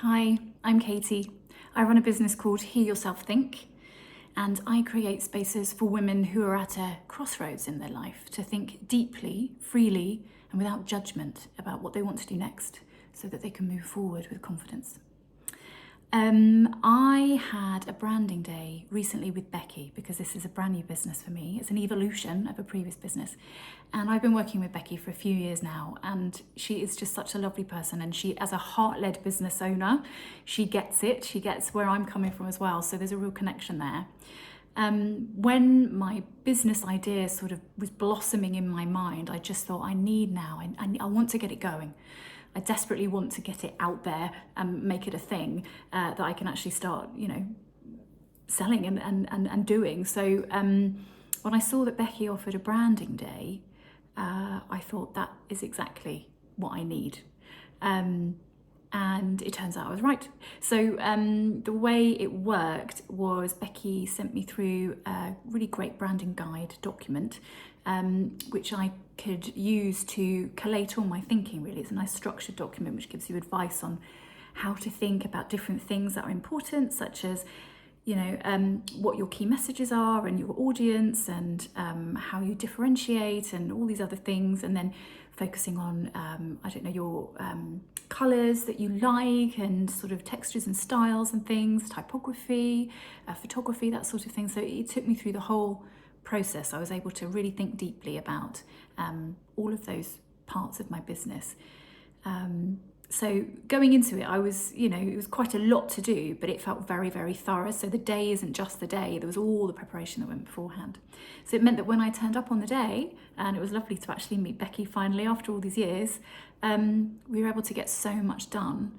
Hi, I'm Katie. I run a business called Hear Yourself Think, and I create spaces for women who are at a crossroads in their life to think deeply, freely, and without judgment about what they want to do next so that they can move forward with confidence. I had a branding day recently with Becky because this is a brand new business for me. It's an evolution of a previous business. And I've been working with Becky for a few years now, and she is just such a lovely person. And she, as a heart-led business owner, she gets it. She gets where I'm coming from as well. So there's a real connection there. When my business idea sort of was blossoming in my mind, I just thought I want to get it going. I desperately want to get it out there and make it a thing that I can actually start, selling and doing. So when I saw that Becky offered a branding day, I thought that is exactly what I need. And it turns out I was right. So the way it worked was Becky sent me through a really great branding guide document, which I could use to collate all my thinking, really. It's a nice structured document which gives you advice on how to think about different things that are important, such as what your key messages are and your audience, and how you differentiate and all these other things, and then focusing on your colours that you like, and sort of textures and styles and things, typography, photography, that sort of thing. So it took me through the whole process. I was able to really think deeply about all of those parts of my business. So going into it, I was, it was quite a lot to do, but it felt very, very thorough. So the day isn't just the day, there was all the preparation that went beforehand. So it meant that when I turned up on the day, and it was lovely to actually meet Becky finally after all these years, we were able to get so much done.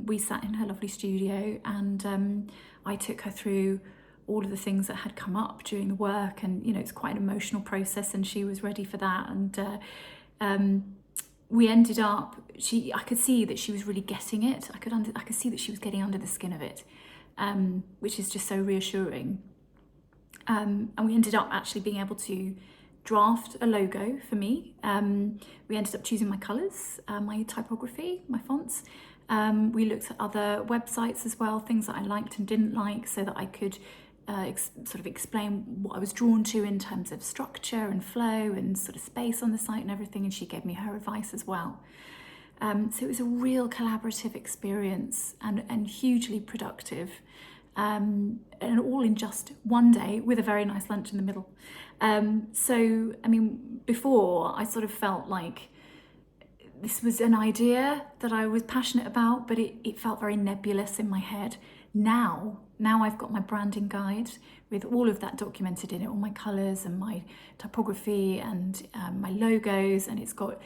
We sat in her lovely studio, and I took her through all of the things that had come up during the work, and it's quite an emotional process, and she was ready for that. And we ended up, I could see that she was really getting it. I could see that she was getting under the skin of it, which is just so reassuring. And we ended up actually being able to draft a logo for me. We ended up choosing my colours, my typography, my fonts. We looked at other websites as well, things that I liked and didn't like, so that I could sort of explain what I was drawn to in terms of structure and flow and sort of space on the site and everything, and she gave me her advice as well. So it was a real collaborative experience and hugely productive, and all in just one day with a very nice lunch in the middle. So, I mean, before I sort of felt like this was an idea that I was passionate about, but it felt very nebulous in my head. Now I've got my branding guide with all of that documented in it, all my colours and my typography and my logos, and it's got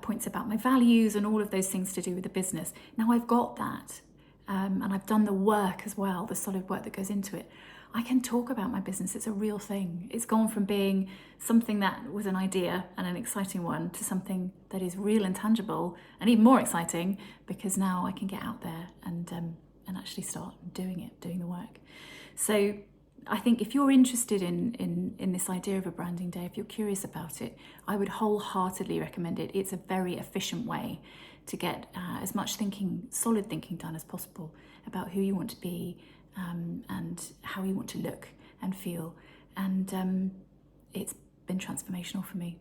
points about my values and all of those things to do with the business. Now I've got that, and I've done the work as well, the solid work that goes into it. I can talk about my business. It's a real thing. It's gone from being something that was an idea and an exciting one to something that is real and tangible, and even more exciting because now I can get out there and actually start doing the work. So I think if you're interested in this idea of a branding day, if you're curious about it, I would wholeheartedly recommend it. It's a very efficient way to get as much solid thinking done as possible about who you want to be, and how you want to look and feel. And it's been transformational for me.